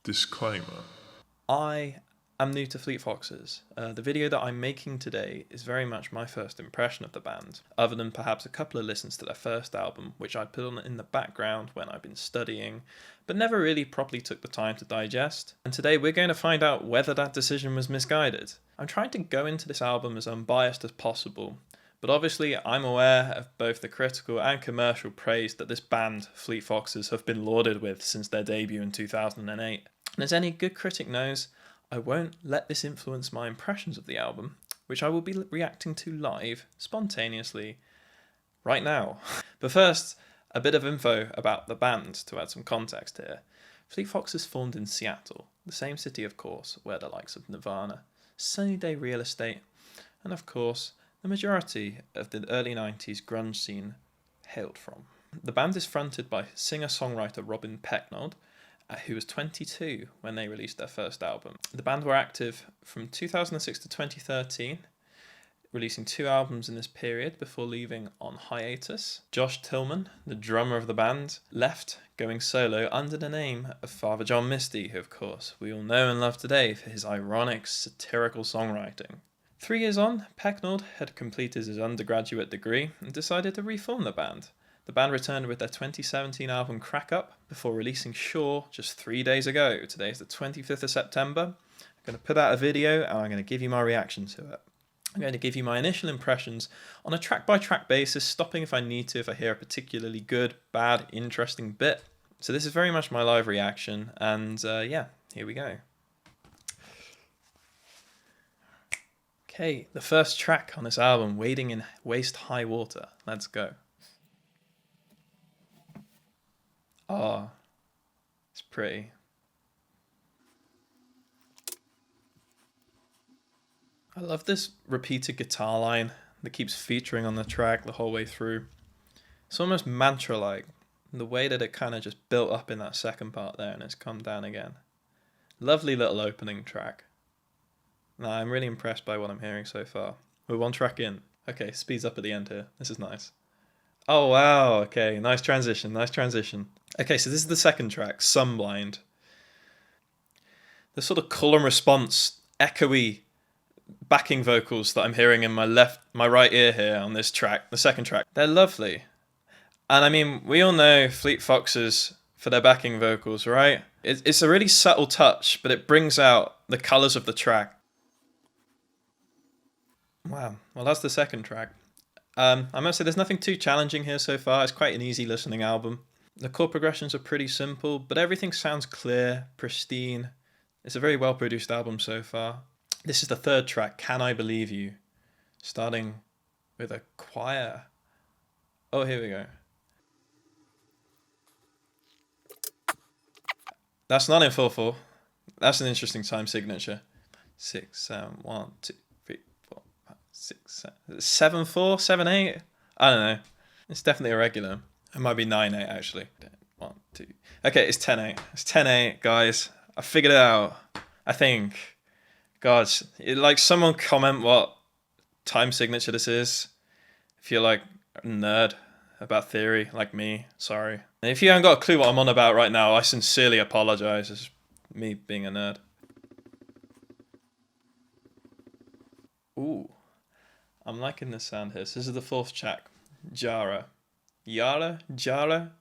Disclaimer. I am new to Fleet Foxes. The video that I'm making today is very much my first impression of the band, other than perhaps a couple of listens to their first album, which I put on in the background when I've been studying, but never really properly took the time to digest. And today we're going to find out whether that decision was misguided. I'm trying to go into this album as unbiased as possible, but obviously I'm aware of both the critical and commercial praise that this band, Fleet Foxes, have been lauded with since their debut in 2008. And as any good critic knows, I won't let this influence my impressions of the album, which I will be reacting to live, spontaneously, right now. But first, a bit of info about the band to add some context here. Fleet Foxes formed in Seattle, the same city of course, where the likes of Nirvana, Sunny Day Real Estate, and of course, the majority of the early 90s grunge scene hailed from. The band is fronted by singer-songwriter Robin Pecknold, who was 22 when they released their first album. The band were active from 2006 to 2013, releasing 2 albums in this period before leaving on hiatus. Josh Tillman, the drummer of the band, left, going solo under the name of Father John Misty, who of course we all know and love today for his ironic, satirical songwriting. 3 years on, Pecknold had completed his undergraduate degree and decided to reform the band. The band returned with their 2017 album Crack Up before releasing Shore just 3 days ago. Today is the 25th of September. I'm going to put out a video and I'm going to give you my reaction to it. I'm going to give you my initial impressions on a track-by-track basis, stopping if I need to if I hear a particularly good, bad, interesting bit. So this is very much my live reaction, and yeah, here we go. Okay, the first track on this album, Wading in Waist-High Water. Let's go. Oh, it's pretty. I love this repeated guitar line that keeps featuring on the track the whole way through. It's almost mantra-like, the way that it kind of just built up in that second part there and it's come down again. Lovely little opening track. Nah, I'm really impressed by what I'm hearing so far. We're 1 track in. Okay, speeds up at the end here. This is nice. Oh wow, okay, nice transition, nice transition. Okay, so this is the second track, Sunblind. The sort of call and response, echoey backing vocals that I'm hearing in my right ear here on this track, the second track, they're lovely. And I mean, we all know Fleet Foxes for their backing vocals, right? It's a really subtle touch, but it brings out the colours of the track. Wow, well that's the second track. I must say there's nothing too challenging here so far. It's quite an easy listening album. The chord progressions are pretty simple, but everything sounds clear, pristine. It's a very well produced album so far. This is the third track, Can I Believe You? Starting with a choir. Oh, here we go. That's not in 4/4. That's an interesting time signature. 6, 7, 1, 2, 3, 4, 5, 6, 7, 7/4, 7/8. I don't know. It's definitely irregular. It might be 9/8 actually. 1, 2. Okay, it's 10/8. It's 10/8, guys. I figured it out. I think. God, like someone comment what time signature this is. If you're like a nerd about theory, like me, sorry. And if you haven't got a clue what I'm on about right now, I sincerely apologize. It's me being a nerd. Ooh, I'm liking this sound here. So this is the 4th track, Jarrah. Jarrah.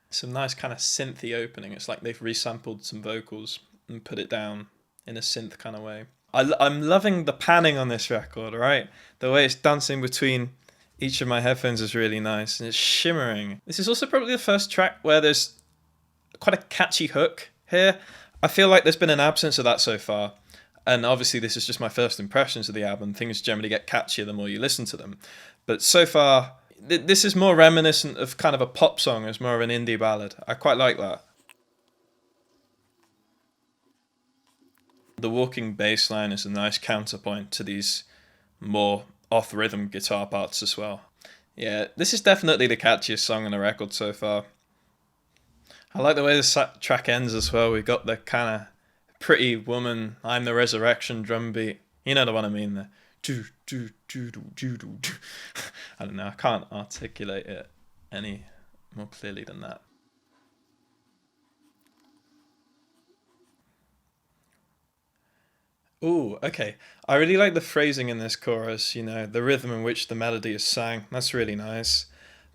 Some nice kind of synthy opening. It's like they've resampled some vocals and put it down in a synth kind of way. I'm loving the panning on this record, right? The way it's dancing between each of my headphones is really nice and it's shimmering. This is also probably the first track where there's quite a catchy hook here. I feel like there's been an absence of that so far. And obviously this is just my first impressions of the album. Things generally get catchier the more you listen to them. But so far, this is more reminiscent of kind of a pop song as more of an indie ballad. I quite like that. The walking bass line is a nice counterpoint to these more off-rhythm guitar parts as well. Yeah, this is definitely the catchiest song on the record so far. I like the way this track ends as well. We've got the kind of Pretty Woman, I'm the Resurrection drum beat. You know the one I mean, the I don't know, I can't articulate it any more clearly than that. Ooh, okay. I really like the phrasing in this chorus, the rhythm in which the melody is sang. That's really nice.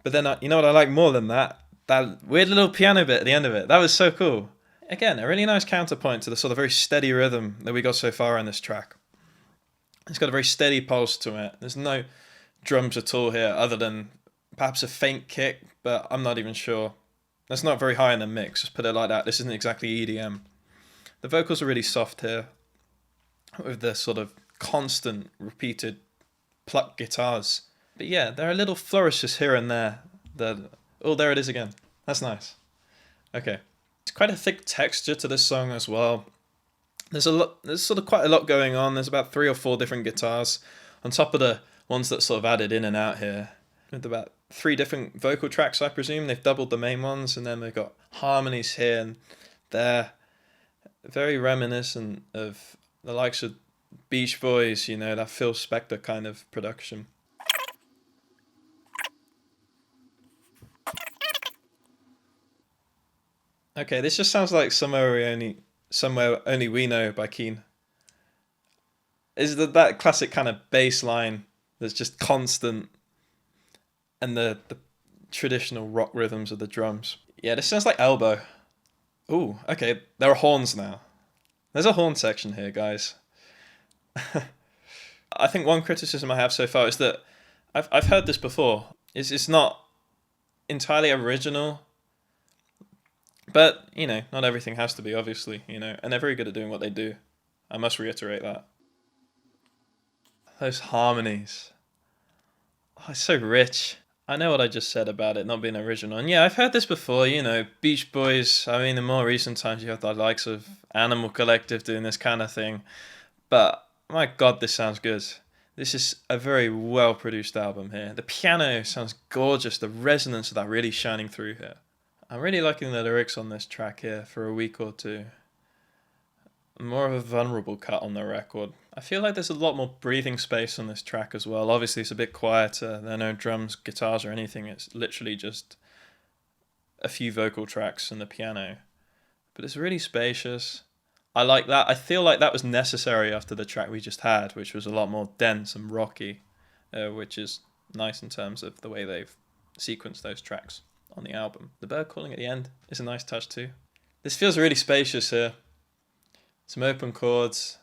But then, you know what I like more than that? That weird little piano bit at the end of it. That was so cool. Again, a really nice counterpoint to the sort of very steady rhythm that we got so far in this track. It's got a very steady pulse to it. There's no drums at all here, other than perhaps a faint kick, but I'm not even sure. That's not very high in the mix, just put it like that. This isn't exactly EDM. The vocals are really soft here, with the sort of constant, repeated plucked guitars. But yeah, there are little flourishes here and there. Oh, there it is again. That's nice. Okay. It's quite a thick texture to this song as well. There's sort of quite a lot going on. There's about 3 or 4 different guitars on top of the ones that sort of added in and out here. With about 3 different vocal tracks, I presume. They've doubled the main ones, and then they've got harmonies here and there. Very reminiscent of the likes of Beach Boys, that Phil Spector kind of production. Okay, this just sounds like somewhere only we know by Keane. Is that classic kind of bass line that's just constant, and the traditional rock rhythms of the drums. Yeah, this sounds like Elbow. Ooh, okay, there are horns now. There's a horn section here, guys. I think one criticism I have so far is that I've heard this before. It's not entirely original, but not everything has to be, obviously, and they're very good at doing what they do. I must reiterate that. Those harmonies. Oh, it's so rich. I know what I just said about it not being original. And yeah, I've heard this before, Beach Boys. I mean, in more recent times, you have the likes of Animal Collective doing this kind of thing. But my God, this sounds good. This is a very well produced album here. The piano sounds gorgeous. The resonance of that really shining through here. I'm really liking the lyrics on this track here for a week or two. More of a vulnerable cut on the record. I feel like there's a lot more breathing space on this track as well. Obviously, it's a bit quieter. There are no drums, guitars, or anything. It's literally just a few vocal tracks and the piano. But it's really spacious. I like that. I feel like that was necessary after the track we just had, which was a lot more dense and rocky, which is nice in terms of the way they've sequenced those tracks on the album. The bird calling at the end is a nice touch too. This feels really spacious here. Some open chords,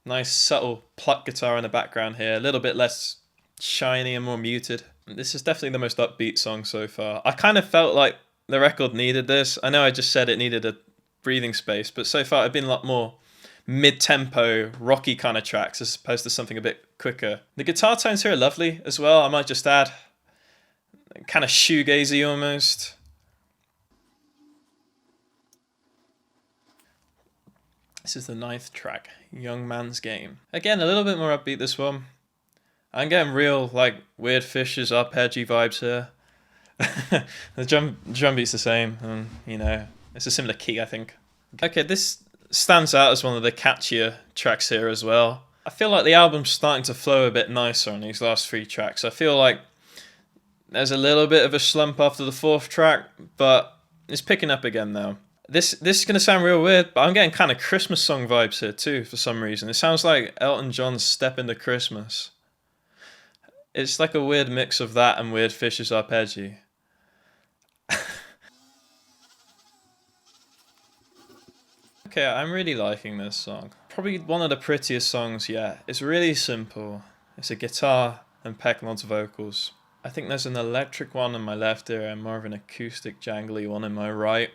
nice subtle pluck guitar in the background here, a little bit less shiny and more muted. This is definitely the most upbeat song so far. I kind of felt like the record needed this. I know I just said it needed a breathing space, but so far I've been a lot more mid-tempo, rocky kind of tracks as opposed to something a bit quicker. The guitar tones here are lovely as well, I might just add. Kind of shoegazy almost. This is the 9th track, Young Man's Game. Again, a little bit more upbeat this one. I'm getting real, weird fishes, arpeggi vibes here. The drum beat's the same, and, it's a similar key, I think. Okay, this stands out as one of the catchier tracks here as well. I feel like the album's starting to flow a bit nicer on these last 3 tracks. I feel like there's a little bit of a slump after the 4th track, but it's picking up again now. This is going to sound real weird, but I'm getting kind of Christmas song vibes here too, for some reason. It sounds like Elton John's Step Into Christmas. It's like a weird mix of that and Weird Fish's arpeggi. Okay, I'm really liking this song. Probably one of the prettiest songs yet. It's really simple. It's a guitar and Pecknold's vocals. I think there's an electric one on my left ear and more of an acoustic jangly one on my right.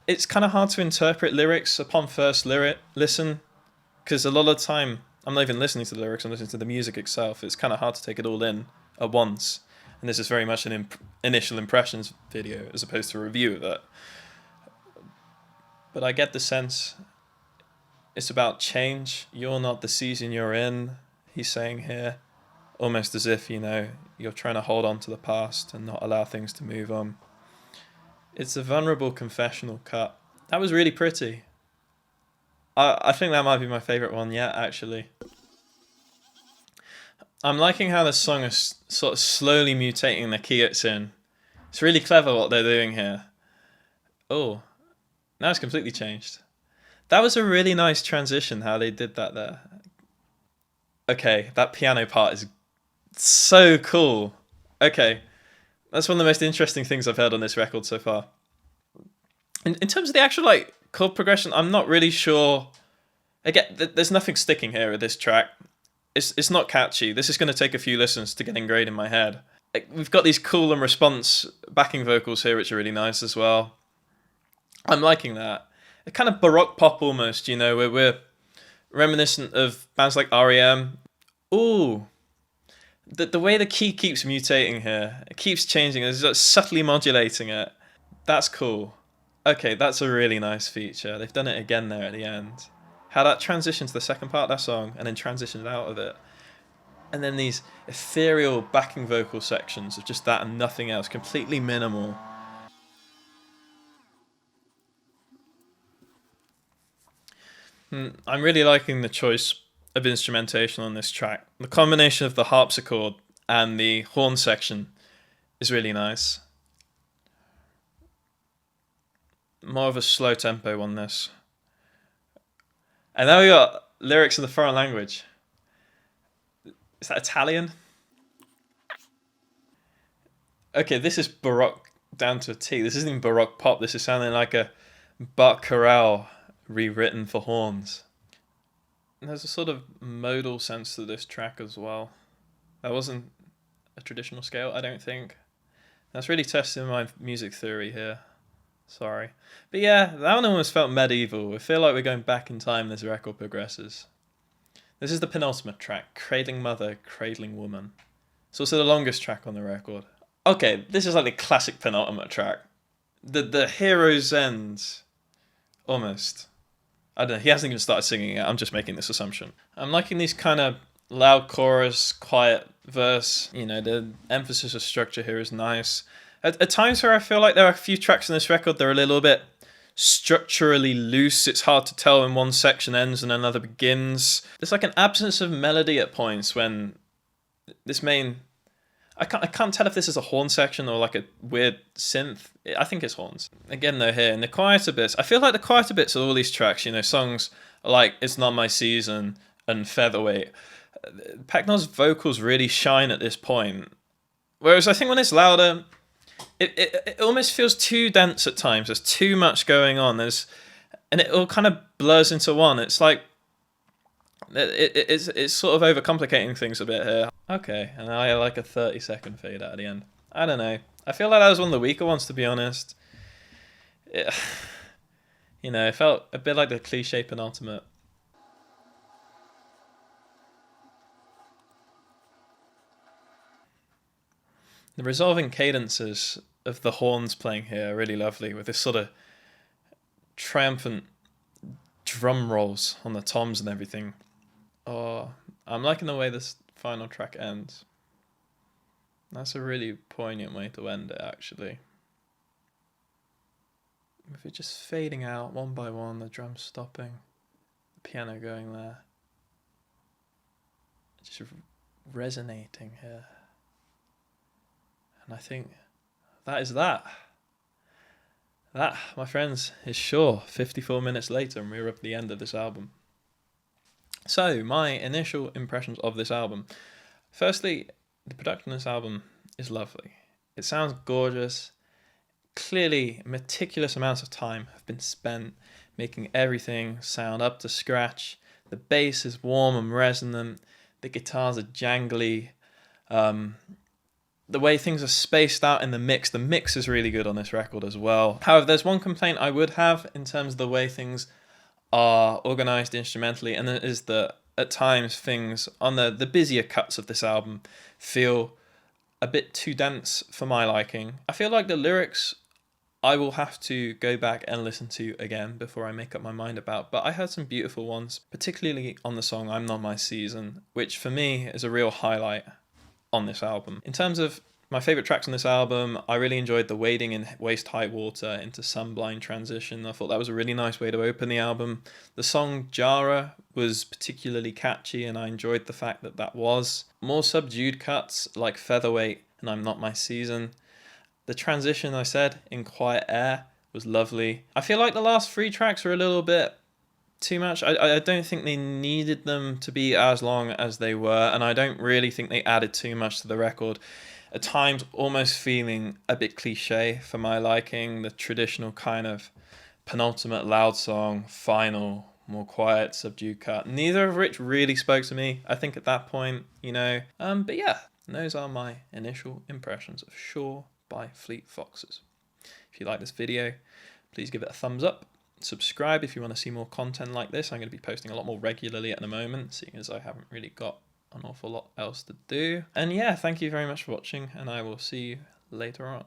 It's kind of hard to interpret lyrics upon first listen, because a lot of the time I'm not even listening to the lyrics, I'm listening to the music itself. It's kind of hard to take it all in at once, and this is very much an initial impressions video as opposed to a review of it. But I get the sense it's about change. You're not the season you're in, he's saying here, almost as if, you're trying to hold on to the past and not allow things to move on. It's a vulnerable confessional cut. That was really pretty. I think that might be my favourite one yet, actually. I'm liking how the song is sort of slowly mutating the key it's in. It's really clever what they're doing here. Oh, now it's completely changed. That was a really nice transition, how they did that there. Okay, that piano part is so cool. Okay, that's one of the most interesting things I've heard on this record so far. In terms of the actual like chord progression, I'm not really sure. Again, there's nothing sticking here with this track. It's not catchy. This is going to take a few listens to get ingrained in my head. Like, we've got these cool and response backing vocals here, which are really nice as well. I'm liking that. A kind of Baroque pop almost, where we're reminiscent of bands like REM. Ooh, the way the key keeps mutating here, it keeps changing. It's like subtly modulating it. That's cool. Okay, that's a really nice feature. They've done it again there at the end. How that transitions to the second part of that song and then transitions out of it. And then these ethereal backing vocal sections of just that and nothing else, completely minimal. I'm really liking the choice of instrumentation on this track. The combination of the harpsichord and the horn section is really nice. More of a slow tempo on this. And now we got lyrics in the foreign language. Is that Italian? Okay, this is Baroque down to a T. This isn't even Baroque pop. This is sounding like a Bach chorale rewritten for horns. And there's a sort of modal sense to this track as well. That wasn't a traditional scale, I don't think. That's really testing my music theory here. Sorry. But yeah, that one almost felt medieval. I feel like we're going back in time as the record progresses. This is the penultimate track, Cradling Mother, Cradling Woman. It's also the longest track on the record. Okay, this is like the classic penultimate track. The hero's end, almost. I don't know, he hasn't even started singing it, I'm just making this assumption. I'm liking these kind of loud chorus, quiet verse. The emphasis of structure here is nice. At times where I feel like there are a few tracks on this record that are a little bit structurally loose. It's hard to tell when one section ends and another begins. There's like an absence of melody at points when this main... I can't tell if this is a horn section or like a weird synth. I think it's horns. Again though here, in the quieter bits, I feel like the quieter bits of all these tracks, songs like It's Not My Season and Featherweight, Peckno's vocals really shine at this point. Whereas I think when it's louder, it almost feels too dense at times. There's too much going on. And it all kind of blurs into one. It's like it's sort of overcomplicating things a bit here. Okay, and I like a 30-second fade out at the end. I don't know. I feel like that was one of the weaker ones, to be honest. It felt a bit like the cliche penultimate. The resolving cadences of the horns playing here are really lovely, with this sort of triumphant drum rolls on the toms and everything. Oh, I'm liking the way this final track ends. That's a really poignant way to end it, actually. With it just fading out one by one, the drums stopping, the piano going there. Just resonating here. And I think that is that. That, my friends, is sure 54 minutes later and we're at the end of this album. So, my initial impressions of this album. Firstly, the production of this album is lovely. It sounds gorgeous. Clearly, meticulous amounts of time have been spent making everything sound up to scratch. The bass is warm and resonant. The guitars are jangly. The way things are spaced out in the mix is really good on this record as well. However, there's one complaint I would have in terms of the way things are organised instrumentally, and it is that at times things on the busier cuts of this album feel a bit too dense for my liking. I feel like the lyrics I will have to go back and listen to again before I make up my mind about, but I heard some beautiful ones, particularly on the song I'm Not My Season, which for me is a real highlight on this album. In terms of my favourite tracks on this album, I really enjoyed the wading in waist-high water into Sunblind transition. I thought that was a really nice way to open the album. The song Jarrah was particularly catchy, and I enjoyed the fact that that was. More subdued cuts like Featherweight and I'm Not My Season. The transition, I said, in Quiet Air was lovely. I feel like the last three tracks are a little bit too much. I don't think they needed them to be as long as they were, and I don't really think they added too much to the record. At times, almost feeling a bit cliche for my liking, the traditional kind of penultimate loud song, final, more quiet, subdued cut. Neither of which really spoke to me, I think, at that point, you know. But yeah, those are my initial impressions of Shore by Fleet Foxes. If you like this video, please give it a thumbs up. Subscribe if you want to see more content like this. I'm going to be posting a lot more regularly at the moment, seeing as I haven't really got an awful lot else to do. And yeah, thank you very much for watching, and I will see you later on.